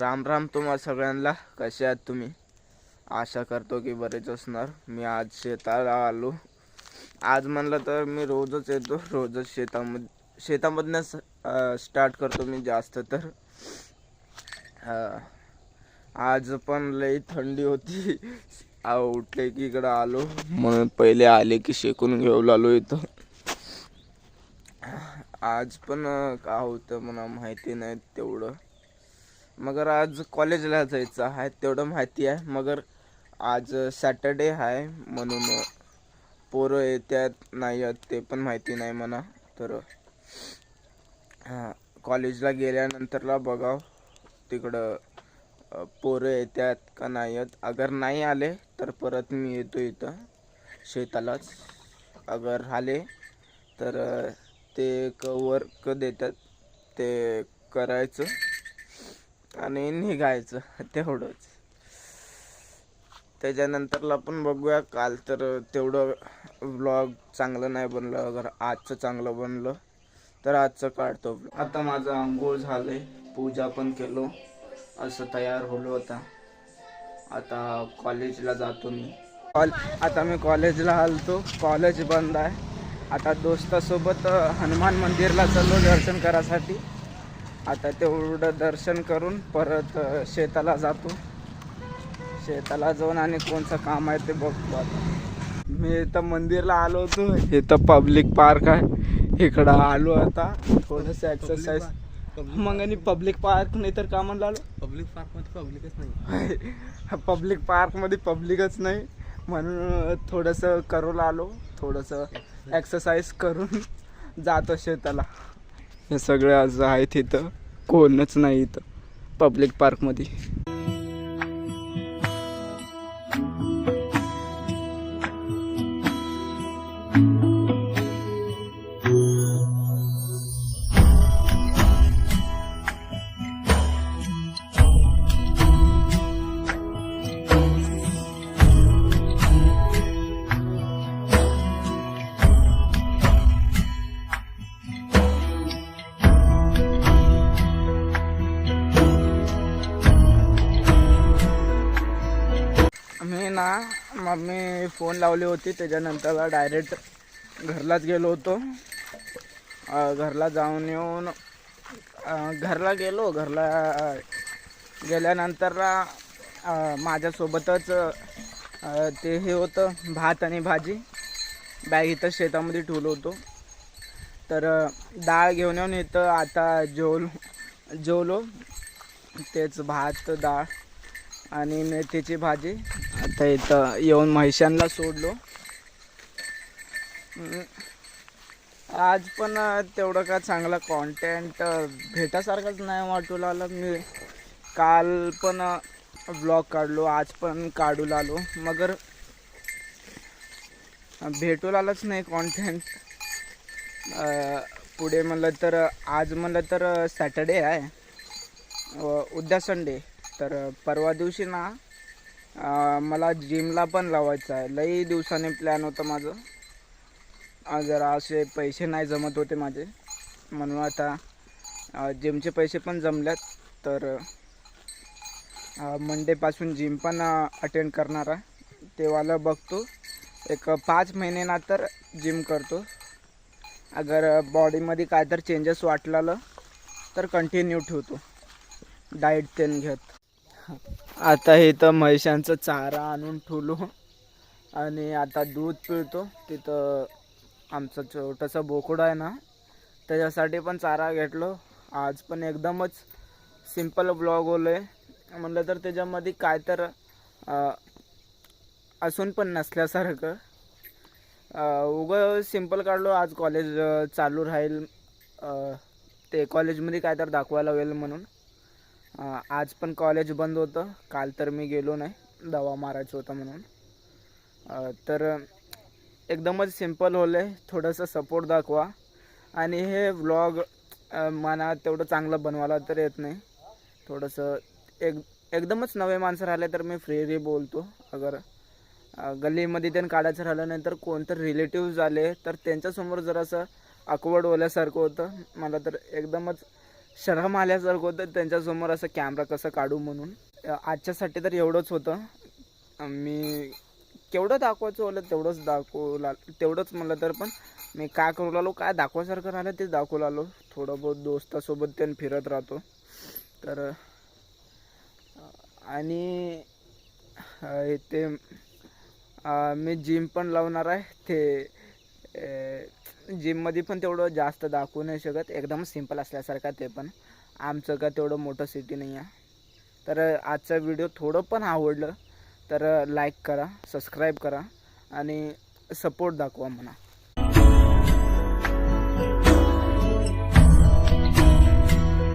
राम राम तुम्हा सगळ्यांना. कसे आहात तुम्ही? आशा करतो की बरेच असणार. मी आज शेताला आलो. आज म्हणलं तर मी रोजच येतो, रोजच शेतामधनंच स्टार्ट करतो मी जास्त तर. आज पण लई थंडी होती. उठले की इकडं आलो, म्हणून पहिले आले की शेकून घेऊन आलो इथं. आज पण का होतं मला माहिती नाही तेवढं, मगर आज कॉलेजला जायचं आहे तेवढं माहिती आहे. मगर आज सॅटर्डे आहे म्हणून पोरं येतात नाही येत ते पण माहिती नाही म्हणा. तर कॉलेजला गेल्यानंतरला बघाव तिकडं पोरं येतात का नाही येत. अगर नाही आले तर परत मी येतो इथं शेतालाच. अगर आले तर ते वर्क देतात ते करायचं आणि निघायचं तेवढंच. त्याच्यानंतरला आपण बघूया. काल तर तेवढं व्लॉग चांगलं नाही बनलं. अगर आजचं चांगलं बनलं तर आजचं काढतो. आता माझं आंघोळ झाले, पूजा पण केलो, असं तयार होलो होता. आता कॉलेजला जातो मी. आता मी कॉलेजला आलतो. कॉलेज बंद आहे. आता दोस्तासोबत हनुमान मंदिरला चाललो दर्शन करायसाठी. आता तेवढं दर्शन करून परत शेताला जातो. शेताला जाऊन आणि कोणचं काम आहे ते बघतो. आता मी इथं मंदिरला आलो होतो. इथं पब्लिक पार्क आहे, इकडं आलो. आता थोडंसं एक्सरसाइज. मग आणि पब्लिक पार्क नाही तर का म्हणलं आलो? पब्लिक पार्कमध्ये पब्लिकच नाही. पब्लिक पार्कमध्ये पब्लिकच नाही म्हणून थोडंसं करून आलो. थोडंसं एक्सरसाइज करून जातो शेताला. हे सगळे आज आहेत इथं, कोणच नाही इथं पब्लिक पार्कमध्ये. मम्मी फोन लावली होती, त्याच्यानंतर डायरेक्ट घरलाच गेलो होतो. घरला जाऊन येऊन घरला गेल्यानंतर माझ्यासोबतच ते हे होतं, भात आणि भाजी बॅग इथं शेतामध्ये ठेवलो होतो. तर डाळ घेऊन येऊन इथं आता जेवलो. तेच भात, डाळ आणि मेथीची भाजी. आता इथं येऊन म्हैशांना सोडलो. आज पण तेवढं का चांगला कॉन्टेंट भेटासारखंच नाही वाटू लागलं. मी काल पण ब्लॉग काढलो, आज पण काढू लागलो, मगर भेटू लागलंच नाही कॉन्टेंट. पुढे म्हणलं तर आज म्हणलं तर सॅटर्डे आहे, उद्या संडे. तर परवा दिवशी ना मला जिमला पण लावायचं आहे. लई दिवसाने प्लॅन होतं माझं. जरा असे पैसे नाही जमत होते माझे, म्हणून आता जिमचे पैसे पण जमल्यात. तर मंडेपासून जिम पण अटेंड करणार आहे. तेव्हाला बघतो, एक 5 महिन्यानंतर जिम करतो. अगर बॉडीमध्ये काय तर चेंजेस वाटलं तर कंटिन्यू ठेवतो डाएट तेन घेत. आता इथं म्हैशांचं चारा आणून ठेवलो आणि आता दूध पिळतो. तिथं आमचं छोटंसं बोकडं आहे ना, त्याच्यासाठी पण चारा घेतलो. आज पण एकदमच सिंपल ब्लॉग होलं आहे. म्हणलं तर त्याच्यामध्ये काय तर असून पण नसल्यासारखं उगं सिंपल काढलो. आज कॉलेज चालू राहील, ते कॉलेजमध्ये काय तर दाखवायला होईल म्हणून. आज पण कॉलेज बंद होतं. काल तर मी गेलो नाही, दवा मारायचं होतं म्हणून. तर एकदमच सिंपल होलं आहे. थोडंसं सपोर्ट दाखवा. आणि हे व्लॉग मला तेवढं चांगलं बनवायला तर येत नाही. थोडंसं एकदमच नवे माणसं राहिले तर मी फ्रीली बोलतो. अगर गल्लीमध्ये त्यांनी काढायचं राहिलं नाही तर कोणतं रिलेटिव्ह झाले तर त्यांच्यासमोर जरासं अकवर्ड होल्यासारखं होतं मला. तर एकदमच शरम आल्यासारखं होतं त्यांच्यासमोर असं कॅमेरा कसं काढू म्हणून. आजच्यासाठी तर एवढंच होतं. मी केवढं दाखवायचं होतं तेवढंच म्हणलं. तर पण मी काय करू लागलो, काय दाखवायसारखं राहिलं तेच दाखवू लागलो. थोडं बहुत दोस्तासोबत त्यांनी फिरत राहतो. तर आणि ते मी जिम पण लावणार आहे. ते जिममध्ये पण तेवढं जास्त दाखवू नाही शकत, एकदम सिम्पल असल्यासारखं. ते पण आमचं का तेवढं मोठं सिटी नाही आहे. तर आजचा व्हिडिओ थोडं पण आवडलं तर लाईक करा, सबस्क्राईब करा आणि सपोर्ट दाखवा म्हणा.